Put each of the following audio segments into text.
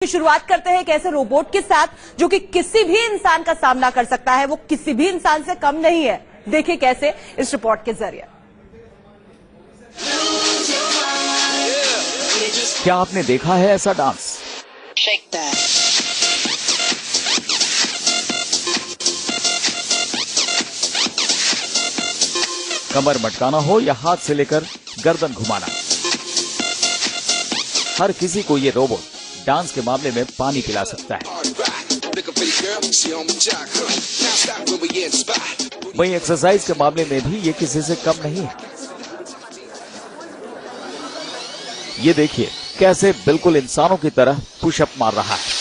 शुरुआत करते हैं एक ऐसे रोबोट के साथ जो कि किसी भी इंसान का सामना कर सकता है। वो किसी भी इंसान से कम नहीं है। देखिए कैसे इस रिपोर्ट के जरिए। क्या आपने देखा है ऐसा डांस? कमर मटकाना हो या हाथ से लेकर गर्दन घुमाना, हर किसी को ये रोबोट डांस के मामले में पानी पिला सकता है। वहीं एक्सरसाइज के मामले में भी ये किसी से कम नहीं है। ये देखिए कैसे बिल्कुल इंसानों की तरह पुशअप मार रहा है।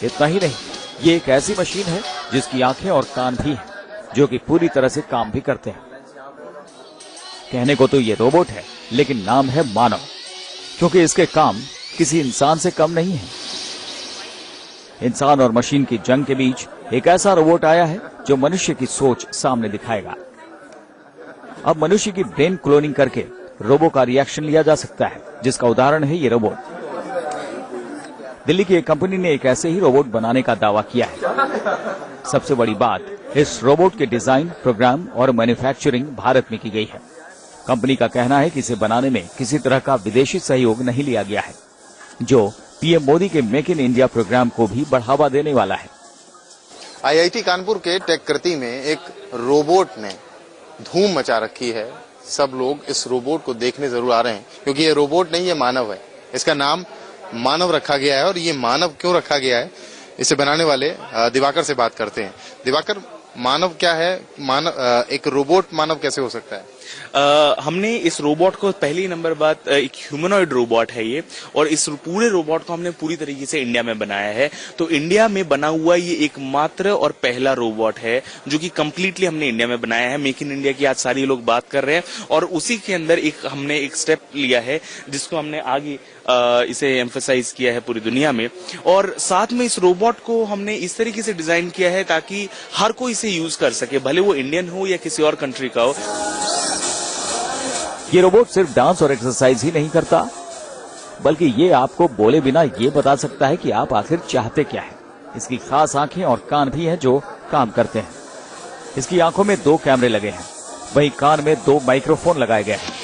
इतना ही नहीं, ये एक ऐसी मशीन है जिसकी आंखें और कान भी हैं, जो कि पूरी तरह से काम भी करते हैं। कहने को तो ये रोबोट है, लेकिन नाम है मानव, क्योंकि इसके काम किसी इंसान से कम नहीं है। इंसान और मशीन की जंग के बीच एक ऐसा रोबोट आया है जो मनुष्य की सोच सामने दिखाएगा। अब मनुष्य की ब्रेन क्लोनिंग करके रोबो का रिएक्शन लिया जा सकता है, जिसका उदाहरण है ये रोबोट। दिल्ली की एक कंपनी ने एक ऐसे ही रोबोट बनाने का दावा किया है। सबसे बड़ी बात, इस रोबोट के डिजाइन, प्रोग्राम और मैन्युफैक्चरिंग भारत में की गई है। कंपनी का कहना है कि इसे बनाने में किसी तरह का विदेशी सहयोग नहीं लिया गया है, जो पीएम मोदी के मेक इन इंडिया प्रोग्राम को भी बढ़ावा देने वाला है। आईआईटी कानपुर के टेक कृति में एक रोबोट ने धूम मचा रखी है। सब लोग इस रोबोट को देखने जरूर आ रहे हैं, क्योंकि ये रोबोट नहीं, ये मानव है। इसका नाम मानव रखा गया है। और ये मानव क्यों रखा गया है, इसे बनाने वाले दिवाकर से बात करते हैं। दिवाकर, मानव क्या है? एक रोबोट मानव कैसे हो सकता है? हमने इस रोबोट को, पहली नंबर बात, एक ह्यूमनॉइड रोबोट है ये, और इस पूरे रोबोट को हमने पूरी तरीके से इंडिया में बनाया है। तो इंडिया में बना हुआ ये एकमात्र और पहला रोबोट है जो कि कंप्लीटली हमने इंडिया में बनाया है। मेक इन इंडिया की आज सारी लोग बात कर रहे हैं, और उसी के अंदर हमने एक स्टेप लिया है जिसको हमने आगे इसे एम्फसाइज किया है पूरी दुनिया में। और साथ में इस रोबोट को हमने इस तरीके से डिजाइन किया है ताकि हर कोई इसे यूज कर सके, भले वो इंडियन हो या किसी और कंट्री का हो। ये रोबोट सिर्फ डांस और एक्सरसाइज ही नहीं करता, बल्कि ये आपको बोले बिना ये बता सकता है कि आप आखिर चाहते क्या है। इसकी खास आंखें और कान भी हैं जो काम करते हैं। इसकी आंखों में 2 कैमरे लगे हैं, वहीं कान में 2 माइक्रोफोन लगाए गए हैं।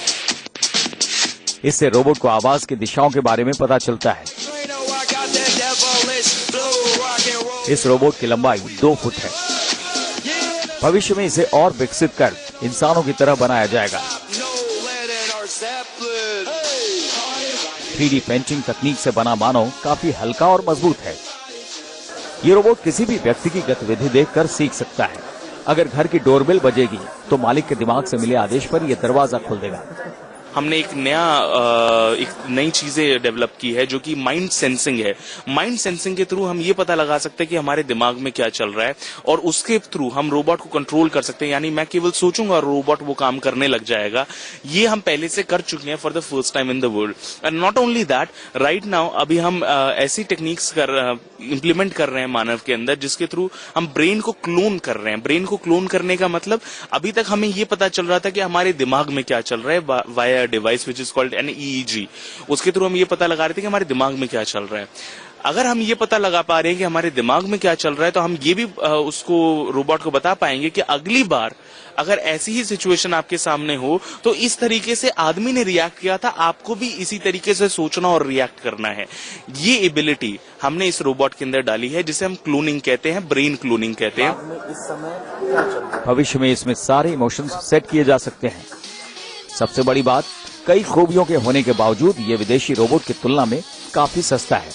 इससे रोबोट को आवाज की दिशाओं के बारे में पता चलता है। इस रोबोट की लंबाई 2 फुट है। भविष्य में इसे और विकसित कर इंसानों की तरह बनाया जाएगा। 3D पेंटिंग तकनीक से बना मानव काफी हल्का और मजबूत है। ये रोबोट किसी भी व्यक्ति की गतिविधि देखकर सीख सकता है। अगर घर की डोरबेल बजेगी तो मालिक के दिमाग से मिले आदेश पर यह दरवाजा खोल देगा। हमने एक नई चीजें डेवलप की है जो कि माइंड सेंसिंग है। माइंड सेंसिंग के थ्रू हम ये पता लगा सकते हैं कि हमारे दिमाग में क्या चल रहा है, और उसके थ्रू हम रोबोट को कंट्रोल कर सकते हैं। यानी मैं केवल सोचूंगा और रोबोट वो काम करने लग जाएगा। ये हम पहले से कर चुके हैं for the first time in the world. And not only that, right now अभी हम ऐसी टेक्निक्स इम्प्लीमेंट कर रहे हैं मानव के अंदर, जिसके थ्रू हम ब्रेन को क्लोन कर रहे हैं। ब्रेन को क्लोन करने का मतलब, अभी तक हमें ये पता चल रहा था कि हमारे दिमाग में क्या चल रहा है via device which is called an EEG। उसके थ्रू हम ये पता लगा रहे थे कि हमारे दिमाग में क्या चल रहा है। अगर हम ये पता लगा पा रहे हैं कि हमारे दिमाग में क्या चल रहा है, तो हम ये भी उसको, रोबोट को बता पाएंगे कि अगली बार अगर ऐसी ही सिचुएशन आपके सामने हो तो इस तरीके से आदमी ने रिएक्ट किया था, आपको भी इसी तरीके से सोचना और रिएक्ट करना है। ये एबिलिटी हमने इस रोबोट के अंदर डाली है, जिसे हम क्लोनिंग कहते हैं, ब्रेन क्लोनिंग कहते हैं। भविष्य में इसमें सारे इमोशंस सेट किए जा सकते हैं। सबसे बड़ी बात, कई खूबियों के होने के बावजूद ये विदेशी रोबोट की तुलना में काफी सस्ता है।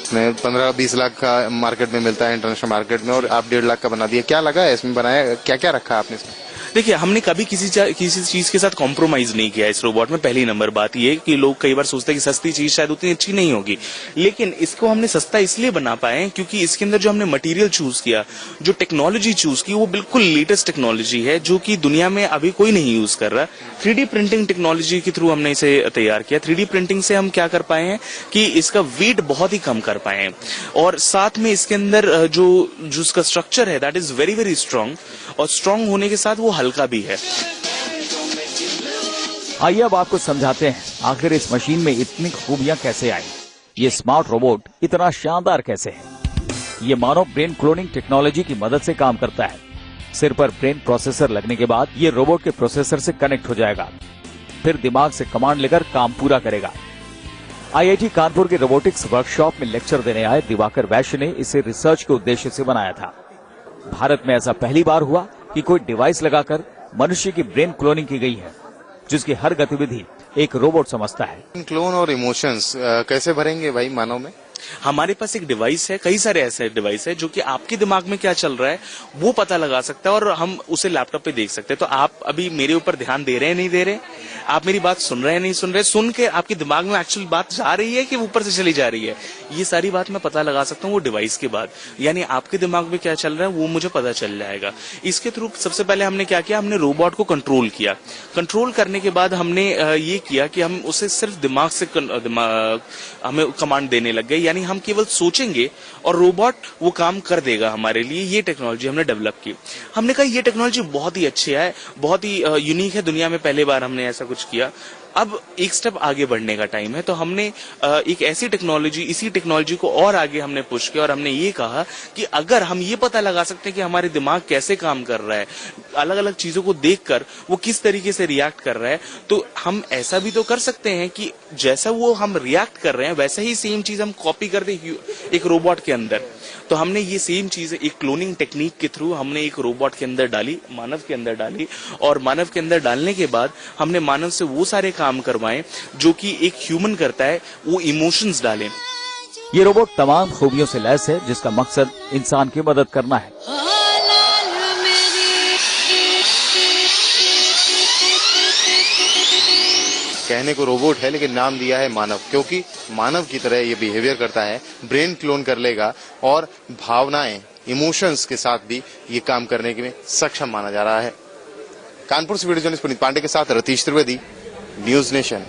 इसमें 15-20 लाख का मार्केट में मिलता है, इंटरनेशनल मार्केट में, और आप 1.5 लाख का बना दिया। क्या लगा है इसमें बनाया? क्या क्या रखा है आपने इसमें? देखिए, हमने कभी किसी चीज के साथ कॉम्प्रोमाइज नहीं किया इस रोबोट में। पहली नंबर बात ये कि लोग कई बार सोचते हैं कि सस्ती चीज शायद उतनी अच्छी नहीं होगी, लेकिन इसको हमने सस्ता इसलिए बना पाए क्योंकि इसके अंदर जो हमने मटेरियल चूज किया, जो टेक्नोलॉजी चूज की, वो बिल्कुल लेटेस्ट टेक्नोलॉजी है जो कि दुनिया में अभी कोई नहीं यूज कर रहा। 3D प्रिंटिंग टेक्नोलॉजी के थ्रू हमने इसे तैयार किया। 3D प्रिंटिंग से हम क्या कर पाए हैं कि इसका वेट बहुत ही कम कर पाए हैं, और साथ में इसके अंदर जो उसका स्ट्रक्चर है that is very very strong, और स्ट्रांग होने के साथ वो हल्का भी है। आइए अब आपको समझाते हैं आखिर इस मशीन में इतनी खूबियां कैसे आई। ये स्मार्ट रोबोट इतना शानदार कैसे है। ये मानव ब्रेन क्लोनिंग टेक्नोलॉजी की मदद से काम करता है। सिर पर ब्रेन प्रोसेसर लगने के बाद ये रोबोट के प्रोसेसर से कनेक्ट हो जाएगा, फिर दिमाग से कमांड लेकर काम पूरा करेगा। IIT कानपुर के रोबोटिक्स वर्कशॉप में लेक्चर देने आए दिवाकर वैश्य ने इसे रिसर्च के उद्देश्य से बनाया था। भारत में ऐसा पहली बार हुआ कि कोई डिवाइस लगाकर मनुष्य की ब्रेन क्लोनिंग की गई है, जिसकी हर गतिविधि एक रोबोट समझता है। क्लोन और इमोशंस कैसे भरेंगे भाई मानव में? हमारे पास एक डिवाइस है, कई सारे ऐसे डिवाइस है जो कि आपके दिमाग में क्या चल रहा है वो पता लगा सकता है, और हम उसे लैपटॉप पे देख सकते हैं। तो आप अभी मेरे ऊपर ध्यान दे रहे हैं नहीं दे रहे, आप मेरी बात सुन रहे हैं नहीं सुन रहे, सुन के आपके दिमाग में एक्चुअल बात जा रही है कि ऊपर से चली जा रही है, ये सारी बात मैं पता लगा सकता हूँ वो डिवाइस के बाद। यानी आपके दिमाग में क्या चल रहा है वो मुझे पता चल जाएगा। इसके थ्रू सबसे पहले हमने क्या किया, हमने रोबोट को कंट्रोल किया। कंट्रोल करने के बाद हमने ये किया कि हम उसे सिर्फ दिमाग से हमें कमांड देने लग गए, यानी हम केवल सोचेंगे और रोबोट वो काम कर देगा हमारे लिए। ये टेक्नोलॉजी हमने डेवलप की। हमने कहा ये टेक्नोलॉजी बहुत ही अच्छी है, बहुत ही यूनिक है, दुनिया में पहले बार हमने ऐसा कुछ किया। अब एक स्टेप आगे बढ़ने का टाइम है, तो हमने एक ऐसी टेक्नोलॉजी, इसी टेक्नोलॉजी को और आगे हमने पुश किया, और हमने ये कहा कि अगर हम ये पता लगा सकते हैं कि हमारे दिमाग कैसे काम कर रहा है, अलग अलग चीजों को देखकर वो किस तरीके से रिएक्ट कर रहा है, तो हम ऐसा भी तो कर सकते हैं कि जैसा वो हम रिएक्ट कर रहे हैं वैसा ही सेम चीज हम कॉपी कर दें एक रोबोट के अंदर। तो हमने ये सेम चीज एक क्लोनिंग टेक्निक के थ्रू हमने एक रोबोट के अंदर डाली, मानव के अंदर डाली, और मानव के अंदर डालने के बाद हमने मानव से वो सारे काम करवाए जो कि एक ह्यूमन करता है, वो इमोशंस डाले। ये रोबोट तमाम खूबियों से लैस है, जिसका मकसद इंसान की मदद करना है। कहने को रोबोट है लेकिन नाम दिया है मानव, क्योंकि मानव की तरह ये बिहेवियर करता है, ब्रेन क्लोन कर लेगा और भावनाएं, इमोशंस के साथ भी ये काम करने में सक्षम माना जा रहा है। कानपुर से वीडियो जर्नलिस्ट पुनीत पांडे के साथ रतीश त्रिवेदी, न्यूज नेशन।